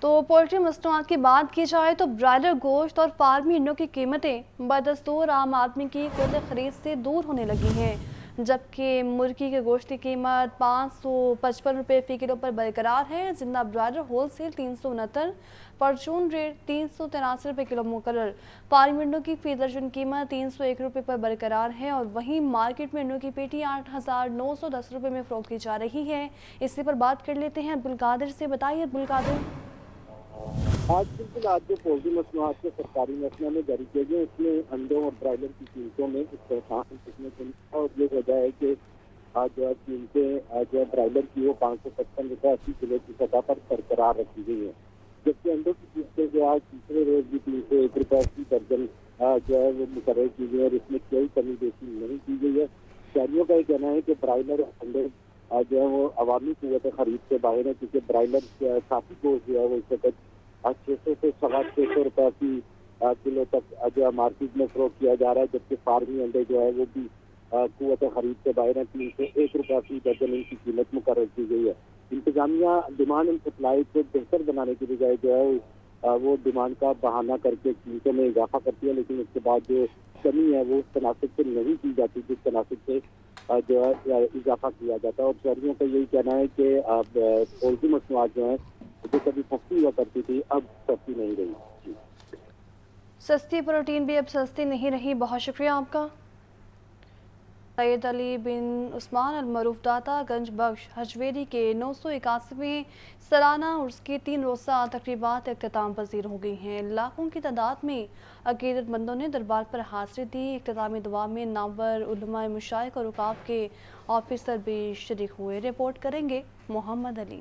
تو پولٹری مصنوعات کی بات کی جائے تو برائلر گوشت اور فارمی انڈوں کی قیمتیں بدستور عام آدمی کی قوت خرید سے دور ہونے لگی ہیں، جبکہ مرغی کے گوشت کی قیمت 555 روپے فی کلو پر برقرار ہے۔ زندہ برائلر ہول سیل 369، پرچون ریٹ 383 روپے کلو مقرر۔ فارمی انڈوں کی فی درجن قیمت 301 روپے پر برقرار ہے، اور وہیں مارکیٹ میں انڈوں کی پیٹی 8910 روپے میں فروخت کی جا رہی ہے۔ اسی پر بات کر لیتے ہیں عبدالقادر سے۔ بتائیے عبدالقادر۔ آج جو پولٹری مصنوعات کے سرکاری محکمہ میں جاری کیے گئے، اس میں انڈوں اور برائلر کی قیمتوں میں اور یہ وجہ ہے کہ آج جو قیمتیں جو ہے برائلر کی وہ 555 روپے 80 کلو کی سطح پر برقرار رکھی گئی ہیں، جبکہ انڈوں کی قیمتیں جو آج تیسرے روز بھی 301 روپے 80 درجن جو ہے وہ مقرر کی گئی ہے، اور اس میں کوئی کمی بیشی نہیں کی گئی ہے۔ شہریوں کا یہ کہنا ہے کہ برائلر اور انڈے جو ہے وہ عوامی قوت خرید سے باہر ہے، کیونکہ برائلر کافی گوشت جو ہے وہ اس وقت 600 سے 650 روپے فی کلو تک جو ہے مارکیٹ میں فروخت کیا جا رہا ہے، جبکہ فارمی انڈے جو ہے وہ بھی قوت خرید سے باہر ہیں۔ 301 روپے فی درجن ان کی قیمت مقرر کی گئی ہے۔ انتظامیہ ڈیمانڈ اینڈ سپلائی کو بہتر بنانے کی بجائے جو ہے وہ ڈیمانڈ کا بہانہ کر کے قیمتوں میں اضافہ کرتی ہے، لیکن اس کے بعد جو کمی ہے وہ اس تناسب سے نہیں کی جاتی جس تناسب سے جو ہے اضافہ کیا جاتا ہے۔ اور شہریوں کا یہی کہنا ہے کہ پولٹری مصنوعات جو ہیں جو کبھی سستی ہوا کرتی تھی اب سستی نہیں رہی۔ سستی پروٹین بھی اب سستی نہیں رہی۔ بہت شکریہ آپ کا۔ سید علی بن عثمان المعروف داتا گنج بخش ہجویری کے 981ویں سالانہ عرس کی 3 روزہ تقریبات اختتام پذیر ہو گئی ہیں۔ لاکھوں کی تعداد میں عقیدت مندوں نے دربار پر حاضری دی۔ اختتامی دعا میں نامور علماء مشائخ اور اوقاف کے آفیسر بھی شریک ہوئے۔ رپورٹ کریں گے محمد علی۔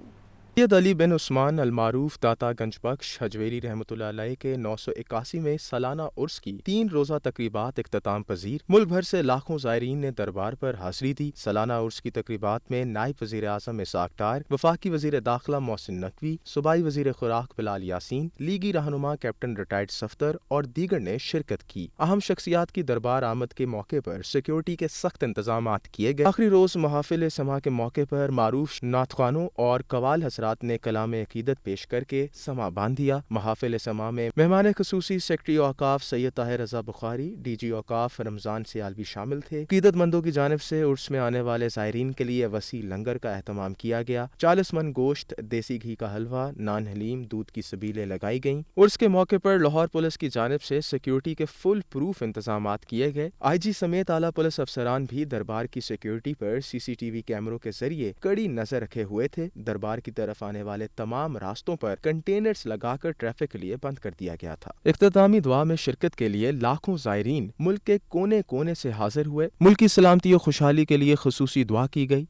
سید علی بن عثمان المعروف داتا گنج بخش ہجویری رحمۃ اللہ علیہ کے 981ویں سالانہ عرس کی 3 روزہ تقریبات اختتام پذیر۔ ملک بھر سے لاکھوں زائرین نے دربار پر حاضری دی۔ سالانہ عرس کی تقریبات میں نائب وزیر اعظم اسحاق ڈار، وفاقی وزیر داخلہ محسن نقوی، صوبائی وزیر خوراک بلال یاسین، لیگی رہنما کیپٹن ریٹائرڈ صفدر اور دیگر نے شرکت کی۔ اہم شخصیات کی دربار آمد کے موقع پر سیکیورٹی کے سخت انتظامات کیے گئے۔ آخری روز محافل سما کے موقع پر معروف نعت خوانوں اور قوال حضرات نے کلام عقیدت پیش کر کے سما باندھ دیا۔ محافل سما میں مہمان خصوصی سیکرٹری اوقاف سید طاہر رضا بخاری، ڈی جی اوقاف رمضان سیالوی شامل تھے۔ عقیدت مندوں کی جانب سے عرس میں آنے والے زائرین کے لیے وسیع لنگر کا اہتمام کیا گیا۔ 40 من گوشت، دیسی گھی کا حلوہ، نان حلیم، دودھ کی سبیلیں لگائی گئیں۔ عرس کے موقع پر لاہور پولیس کی جانب سے سیکیورٹی کے فل پروف انتظامات کیے گئے۔ آئی جی سمیت اعلیٰ پولیس افسران بھی دربار کی سیکیورٹی پر سی سی ٹی وی کیمروں کے ذریعے کڑی نظر رکھے ہوئے تھے۔ دربار کی طرف آنے والے تمام راستوں پر کنٹینرز لگا کر ٹریفک کے لیے بند کر دیا گیا تھا۔ اختتامی دعا میں شرکت کے لیے لاکھوں زائرین ملک کے کونے کونے سے حاضر ہوئے۔ ملک کی سلامتی و خوشحالی کے لیے خصوصی دعا کی گئی۔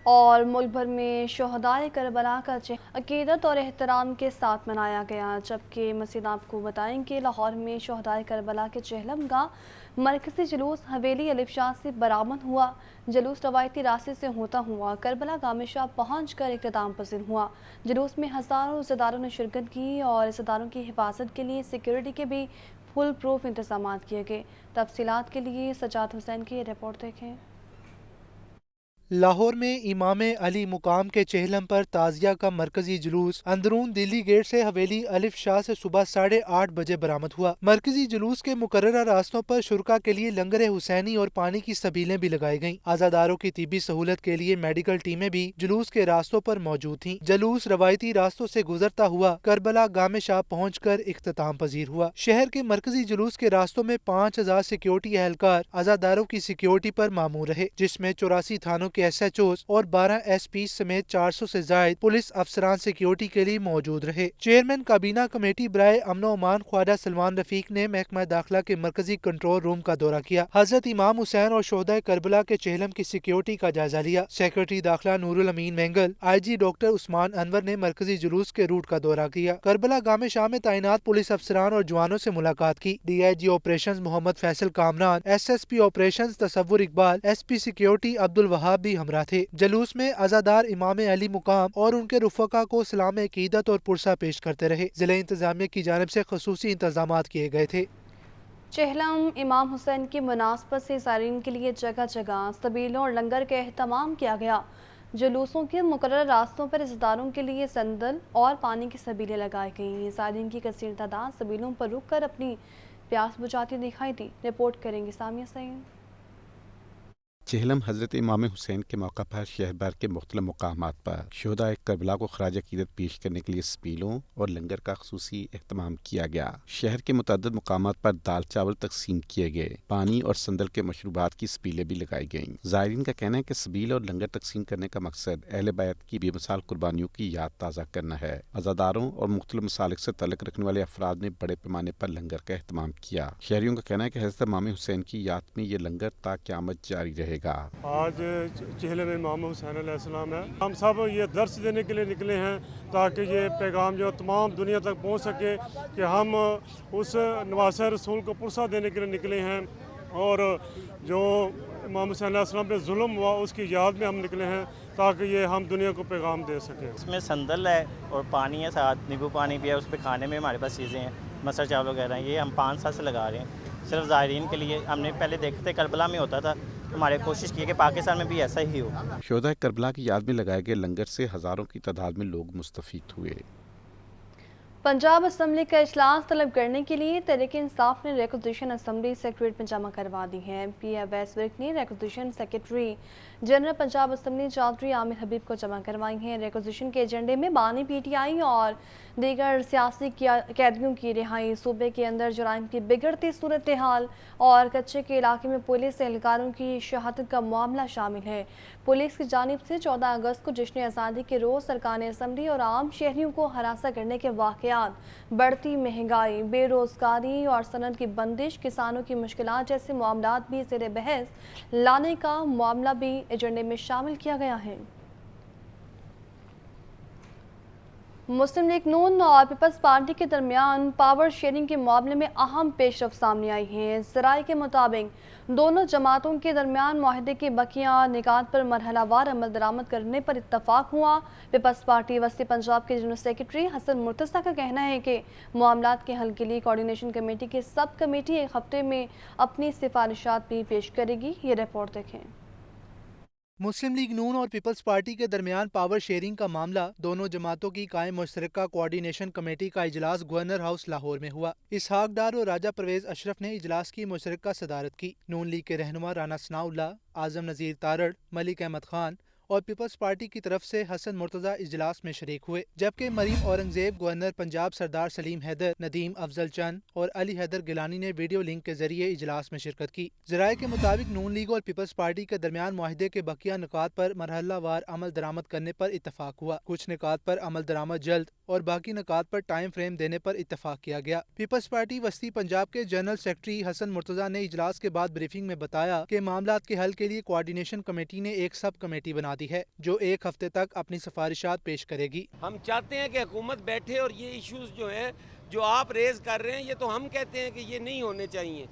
اور ملک بھر میں شہدائے کربلا کا عقیدت اور احترام کے ساتھ منایا گیا، جبکہ مزید آپ کو بتائیں کہ لاہور میں شہدائے کربلا کے چہلم کا مرکزی جلوس حویلی الف شاہ سے برآمد ہوا۔ جلوس روایتی راستے سے ہوتا ہوا کربلا گام شاہ پہنچ کر اختتام پذیر ہوا۔ جلوس میں ہزاروں عزاداروں نے شرکت کی اور عزاداروں کی حفاظت کے لیے سیکیورٹی کے بھی فل پروف انتظامات کیے گئے۔ تفصیلات کے لیے سجاد حسین کی رپورٹ دیکھیں۔ لاہور میں امام علی مقام کے چہلم پر تعزیہ کا مرکزی جلوس اندرون دلی گیٹ سے حویلی الف شاہ سے صبح 8:30 بجے برآمد ہوا۔ مرکزی جلوس کے مقررہ راستوں پر شرکاء کے لیے لنگر حسینی اور پانی کی سبیلیں بھی لگائی گئیں۔ عزاداروں کی طبی سہولت کے لیے میڈیکل ٹیمیں بھی جلوس کے راستوں پر موجود تھیں۔ جلوس روایتی راستوں سے گزرتا ہوا کربلا گام شاہ پہنچ کر اختتام پذیر ہوا۔ شہر کے مرکزی جلوس کے راستوں میں 5000 سیکیورٹی اہلکار عزاداروں کی سیکیورٹی پر مامور رہے، جس میں 84 تھانوں کے ایس ایچ اوز اور 12 ایس پی سمیت 400 سے زائد پولیس افسران سیکیورٹی کے لیے موجود رہے۔ چیئرمین کابینہ کمیٹی برائے امن و امان خواجہ سلمان رفیق نے محکمہ داخلہ کے مرکزی کنٹرول روم کا دورہ کیا۔ حضرت امام حسین اور شہدائے کربلا کے چہلم کی سیکیورٹی کا جائزہ لیا۔ سیکریٹری داخلہ نور الامین مینگل، آئی جی ڈاکٹر عثمان انور نے مرکزی جلوس کے روٹ کا دورہ کیا۔ کربلا گام شاہ میں تعینات پولیس افسران اور جوانوں سے ملاقات کی۔ D I G operations Muhammad Faisal Kamran, S S P operations Tasawar Iqbal, S P security عبد الوہاب بھی ہمراہ تھے۔ جلوس میں عزادار امام علی مقام اور ان کے رفقا کو سلام عقیدت اور پرسہ پیش کرتے رہے۔ ضلع انتظامیہ کی جانب سے خصوصی انتظامات کیے گئے تھے۔ چہلم امام حسین کی مناسبت سے زائرین کے لیے جگہ جگہ سبیلوں اور لنگر کا اہتمام کیا گیا۔ जुलूसों के मुकर्रर रास्तों पर रिश्तेदारों के लिए संदल और पानी की सबीलें लगाई गई। ज़ायरीन की कसीर तादाद सबीलों पर रुक कर अपनी प्यास बुझाती दिखाई दी। रिपोर्ट करेंगे सामिया सईद। चेहलम हज़रत इमाम हुसैन के मौका पर शहर भर के मुख्तलिफ मकामात पर शुहदाए करबला को खराज अकीदत पेश करने के लिए स्पीलों और लंगर का खसूसी एहतमाम किया गया। शहर के मुतअद्दिद मकामात पर दाल चावल तकसीम किए गए। पानी और संदल के मशरूबात की स्पीलें भी लगाई गईं। ज़ायरीन का कहना है कि स्पील और लंगर तकसीम करने का मकसद अहले बैत की बेमिसाल कुर्बानियों की याद ताज़ा करना है। अज़ादारों और मुख्तलिफ मसालिक से तल्लुक़ रखने वाले अफराद ने बड़े पैमाने पर लंगर का एहतमाम किया। शहरियों का कहना है कि हज़रत इमाम हुसैन की याद में ये लंगर ता क़यामत जारी रहेगा। आज चेहले में इमाम हुसैन अलैहिस्सलाम है। हम सब ये दर्स देने के लिए निकले हैं ताकि ये पैगाम जो तमाम दुनिया तक पहुंच सके कि हम उस नवासे रसूल को पुरसा देने के लिए निकले हैं और जो इमाम हुसैन अलैहिस्सलाम पे जुल्म हुआ उसकी याद में हम निकले हैं ताकि ये हम दुनिया को पैगाम दे सकें। इसमें संदल है और पानी है, साथ नींबू पानी भी है। उस पर खाने में हमारे पास चीज़ें हैं, मसर चावल वगैरह, ये हम 5 साल से लगा रहे हैं सिर्फ ज़ायरीन के लिए। हमने पहले देखे थे करबला में होता था, हमारे कोशिश की कि पाकिस्तान में भी ऐसा ही हो। शुहदाए करबला की याद में लगाए गए लंगर से हज़ारों की तादाद में लोग मुस्तफ़ीद हुए। पंजाब असम्बली का इजलास तलब करने के लिए तहरीक इंसाफ ने रिक्वेजिशन असम्बली सेक्रेटरीट में जमा करवा दी है। पी अवैस विर्क ने requisition secretary general Punjab assembly Chaudhry Aamir Habib को जमा करवाई हैं। रिक्वेजिशन के एजेंडे में बानी PTI और दीगर सियासी कैदियों की रिहाई, सूबे के अंदर जुराइम की बिगड़ती सूरत हाल और कच्चे के इलाके में पुलिस एहलकारों की शहादत का मामला शामिल है। पुलिस की जानिब से 14 अगस्त को जश्न आज़ादी के रोज़ सरकार असम्बली और आम शहरियों को हरासा करने के वाक़यात, बढ़ती महंगाई, बेरोज़गारी और सनद की बंदिश, किसानों की मुश्किलात जैसे मामलात भी ज़ेर बहस लाने का मामला भी एजेंडे में शामिल किया गया है। मुस्लिम लीग नून और पीपल्स पार्टी के दरमियान पावर शेयरिंग के मामले में अहम पेशरफ्त सामने आई है। ज़राए के मुताबिक दोनों जमातों के दरमियान मुआहदे के बकिया निकात पर मरहलावार अमल दरामद करने पर इत्तफाक हुआ। पीपल्स पार्टी वस्ती पंजाब के जनरल सेक्रेटरी हसन मुर्तज़ा का कहना है कि मामलात के हल के लिए कोऑर्डिनेशन कमेटी की सब कमेटी एक हफ्ते में अपनी सिफारिशात भी पेश करेगी। ये रिपोर्ट देखें। मुस्लिम लीग नून और पीपल्स पार्टी के दरमियान पावर शेयरिंग का मामला दोनों जमातों की कायम मुश्तरका कोऑर्डिनेशन कमेटी का इजलास गवर्नर हाउस लाहौर में हुआ। इसहाक डार और राजा परवेज अशरफ ने इजलास की मुश्तरका सदारत की। नून लीग के रहनुमा राना सनाउल्लाह, आजम नज़ीर तारड़, मलिक अहमद खान और पीपल्स पार्टी की तरफ से हसन मुर्तज़ा इजलास में शरीक हुए, जबकि मरीम औरंगजेब, गवर्नर पंजाब सरदार सलीम हैदर, नदीम अफजल चंद और अली हैदर गिलानी ने वीडियो लिंक के जरिए इजलास में शिरकत की। ज़राए के मुताबिक नून लीग और पीपल्स पार्टी के दरमियान मुआहदे के बकिया निकात पर मरहलावार अमल दरामद करने पर इत्तफाक हुआ। कुछ निकात पर अमल दरामद जल्द और बाकी निकात पर टाइम फ्रेम देने पर इत्तफाक किया गया। पीपल्स पार्टी वस्ती पंजाब के जनरल सेक्रेटरी हसन मुर्तज़ा ने इजलास के बाद ब्रीफिंग में बताया कि मामलात के हल के लिए कोऑर्डिनेशन कमेटी ने एक सब कमेटी बना दी है जो एक हफ्ते तक अपनी सिफारिशात पेश करेगी। हम चाहते हैं कि हुकूमत बैठे और ये इश्यूज जो है जो आप रेज कर रहे हैं ये तो हम कहते हैं कि ये नहीं होने चाहिए,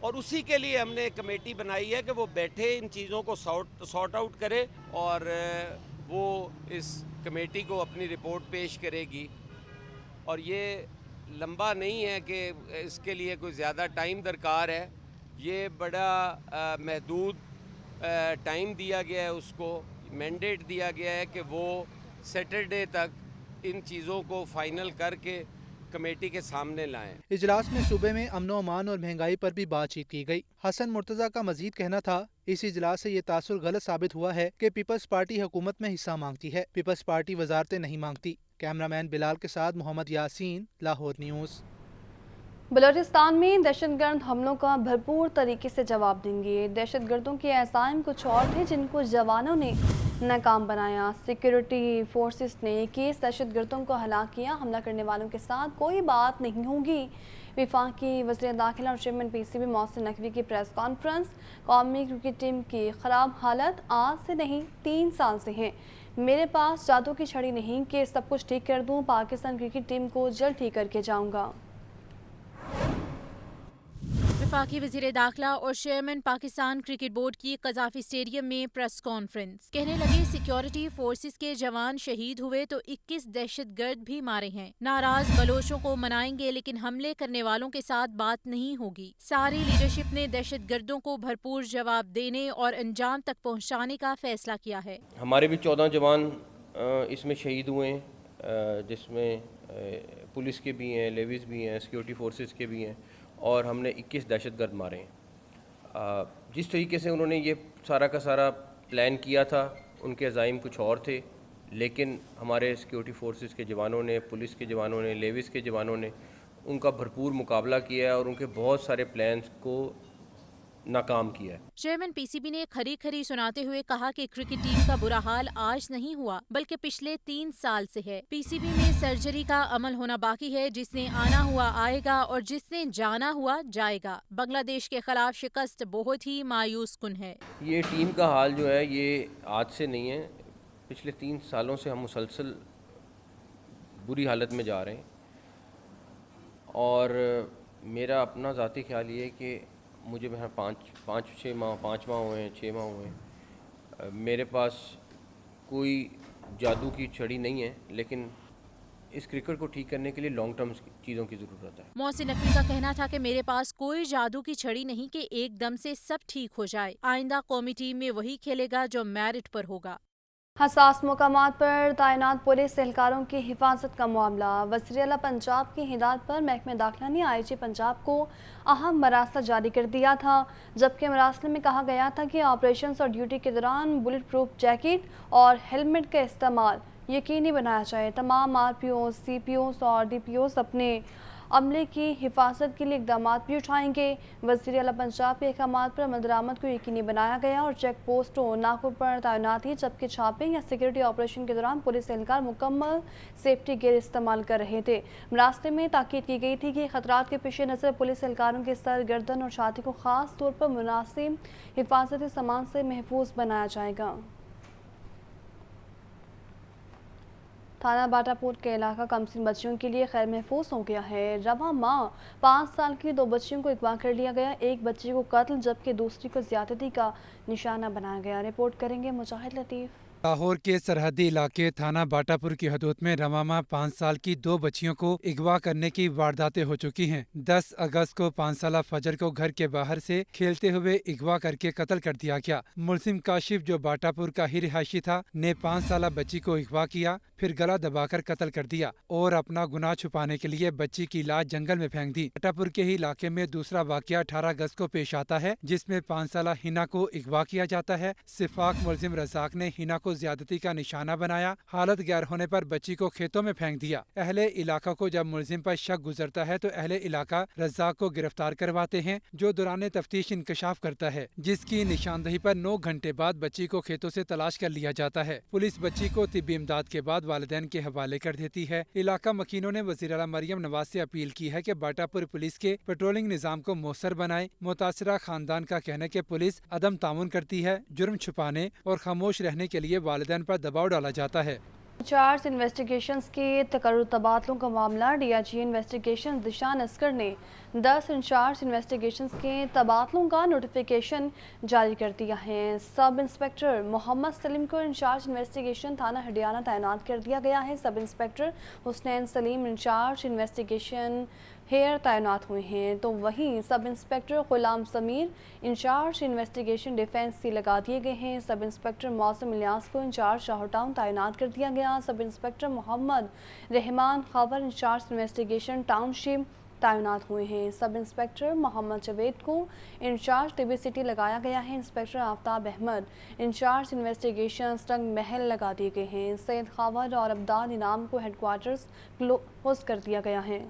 और उसी के लिए हमने एक कमेटी बनाई है कि वो बैठे इन चीज़ों को सॉर्ट आउट करे और वो इस कमेटी को अपनी रिपोर्ट पेश करेगी। और ये लंबा नहीं है कि इसके लिए कोई ज़्यादा टाइम दरकार है, ये बड़ा महदूद टाइम दिया गया है, उसको मैंडेट दिया गया है कि वो सैटरडे तक इन चीज़ों को फाइनल करके कमेटी के सामने लाएं। इजलास में सूबे में अमन व अमान और महंगाई पर भी बातचीत की गई। हसन मुर्तज़ा का मजीद कहना था, इस इजलास से ये तासुर गलत साबित हुआ है कि पीपल्स पार्टी हुकूमत में हिस्सा मांगती है, पीपल्स पार्टी वजारतें नहीं मांगती। कैमरामैन बिलाल के साथ मोहम्मद यासीन, लाहौर न्यूज़। बलूचिस्तान में दहशतगर्द हमलों का भरपूर तरीके से जवाब देंगे। दहशतगर्दों के अज़ाइम कुछ और थे जिनको जवानों ने नाकाम बनाया। सिक्योरिटी फोर्सेस ने 21 दहशतगर्दों को हलाक किया। हमला करने वालों के साथ कोई बात नहीं होगी। वफाकी वज़ीर दाखिला और चेयरमैन PCB मोहसिन नकवी की प्रेस कॉन्फ्रेंस। कौमी क्रिकेट टीम की ख़राब हालत आज से नहीं 3 साल से है। मेरे पास जादू की छड़ी नहीं कि सब कुछ ठीक कर दूँ। पाकिस्तान क्रिकेट टीम को जल्द ठीक करके जाऊँगा। वफाकी वज़ीर दाखिला और चेयरमैन पाकिस्तान क्रिकेट बोर्ड की कज़ाफी स्टेडियम में प्रेस कॉन्फ्रेंस। कहने लगे सिक्योरिटी फोर्सेस के जवान शहीद हुए तो 21 दहशतगर्द भी मारे हैं। नाराज बलोचों को मनाएंगे लेकिन हमले करने वालों के साथ बात नहीं होगी। सारी लीडरशिप ने दहशतगर्दों को भरपूर जवाब देने और अंजाम तक पहुँचाने का फैसला किया है। हमारे भी 14 जवान इसमें शहीद हुए हैं, जिसमें पुलिस के भी हैं, लेविस भी हैं, सिक्योरिटी फोर्सेस के भी हैं, और हमने 21 दहशतगर्द मारे हैं। जिस तरीके से उन्होंने ये सारा का सारा प्लान किया था, उनके अज़ाइम कुछ और थे, लेकिन हमारे सिक्योरिटी फोर्सेस के जवानों ने, पुलिस के जवानों ने, लेविस के जवानों ने उनका भरपूर मुकाबला किया है और उनके बहुत सारे प्लान्स को नाकाम किया है। चेयरमैन पीसीबी ने खरी खरी सुनाते हुए कहा कि क्रिकेट टीम का बुरा हाल आज नहीं हुआ बल्कि पिछले 3 साल से है। पीसीबी में सर्जरी का अमल होना बाकी है। जिसने आना हुआ आएगा और जिसने जाना हुआ जाएगा। बांग्लादेश के खिलाफ शिकस्त बहुत ही मायूस कुन है। ये टीम का हाल जो है ये आज से नहीं है, पिछले 3 सालों से हम मुसलसल बुरी हालत में जा रहे हैं। और मेरा अपना ज़ाती ख्याल ये है कि मुझे मेरा 5 माह हुए हैं, 6 माह हुए हैं, मेरे पास कोई जादू की छड़ी नहीं है, लेकिन इस क्रिकेट को ठीक करने के लिए लॉन्ग टर्म चीज़ों की ज़रूरत है। मोहसिन नकवी का कहना था कि मेरे पास कोई जादू की छड़ी नहीं कि एकदम से सब ठीक हो जाए। आइंदा कौमी टीम में वही खेलेगा जो मेरिट पर होगा। हसास मकामात पर तैनात पुलिस एहलकारों की हिफाजत का मामला। वज़ीर आला पंजाब की हिदायत पर महकमे दाखिला ने आईजी पंजाब को अहम मरासला जारी कर दिया था, जबकि मरासले में कहा गया था कि ऑपरेशन और ड्यूटी के दौरान बुलेट प्रूफ जैकेट और हेलमेट का इस्तेमाल यकीनी बनाया जाए। तमाम आरपीओ, सीपीओ और डीपीओ अपने अमले की हिफाजत के लिए इकदाम भी उठाएंगे। वज़ीर आला पंजाब के अहकामात पर अमल दरामद को यकीनी बनाया गया और चेक पोस्टों, नाकों पर तैनाती, जबकि छापे या सिक्योरिटी ऑपरेशन के दौरान पुलिस एहलकार मुकम्मल सेफ्टी गियर इस्तेमाल कर रहे थे। मरासले में ताकीद की गई थी कि खतरात के पेश नज़र पुलिस एहलकारों के सर, गर्दन और छाती को ख़ास तौर पर मुनासिब हिफाजती सामान से महफूज बनाया जाएगा। थाना बाटापुर के इलाका कमसिन बच्चियों के लिए खैर महफूज हो गया है। रवा माह 5 साल की 2 बच्चियों को अगवा कर लिया गया। एक बच्ची को कत्ल जबकि दूसरी को ज्यादती का निशाना बनाया गया। रिपोर्ट करेंगे मुजाहिद लतीफ़। लाहौर के सरहदी इलाके थाना बाटापुर की हदूद में रवामा 5 साल की 2 बच्चियों को अगवा करने की वारदातें हो चुकी हैं। 10 अगस्त को 5 साला फजर को घर के बाहर से खेलते हुए अगवा करके कत्ल कर दिया गया। मुलसिम काशिफ जो बाटापुर का ही रिहायशी था ने 5 साला बच्ची को अगवा किया, फिर गला दबाकर कत्ल कर दिया और अपना गुनाह छुपाने के लिए बच्ची की लाश जंगल में फेंक दी। बाटापुर के ही इलाके में दूसरा वाकया 18 अगस्त को पेश आता है, जिसमें 5 साला हिना को अगवा किया जाता है। सिफाक मुलजिम रजाक ने हिना को ज्यादती का निशाना बनाया, हालत गैर होने पर बच्ची को खेतों में फेंक दिया। अहले इलाका को जब मुलजिम पर शक गुजरता है तो अहले इलाका रजाक को गिरफ्तार करवाते हैं, जो दौरान तफ्तीश इंकशाफ करता है, जिसकी निशानदही पर 9 घंटे बाद बच्ची को खेतों से तलाश कर लिया जाता है। पुलिस बच्ची को तिब्बी इमदाद के बाद वालिदैन के हवाले कर देती है। इलाका मकीनों ने वज़ीर आला मरियम नवाज से अपील की है कि बाटापुर पुलिस के पेट्रोलिंग निजाम को मौसर बनाए। मुतासिरा खानदान का कहना है कि पुलिस अदम तामुन करती है, जुर्म छुपाने और खामोश रहने के लिए वालिदैन पर दबाव डाला जाता है। इंचार्ज इन्वेस्टिगेशंस के तकर्रुर तबादलों का मामला। डीआईजी इन्वेस्टिगेशन दिशान अस्कर ने 10 इंचार्ज इन्वेस्टिगेशंस के तबादलों का नोटिफिकेशन जारी कर दिया है। सब इंस्पेक्टर मोहम्मद सलीम को इंचार्ज इन्वेस्टिगेशन थाना हडियाना तैनात कर दिया गया है। Sub inspector Husnain Saleem incharge investigation हेयर तैनात हुए हैं, तो वहीं sub inspector Ghulam Sameer incharge investigation defence C लगा दिए गए हैं। सब इंस्पेक्टर मौसम इलियास को इंचार्ज शाहौर टाउन तैनात कर दिया गया। सब इंस्पेक्टर मोहम्मद रहमान खबर इंचार्ज इन्वेस्टिगेशन टाउनशिप तैनात हुए हैं। सब इंस्पेक्टर मोहम्मद जवेद को इंचार्ज टीबी सिटी लगाया गया है। Inspector Aftab Ahmed incharge investigation स्टंग महल लगा दिए गए हैं। सैयद खावर और अब्दाल इनाम को हेडक्वार्टर्स क्लोज कर दिया गया है।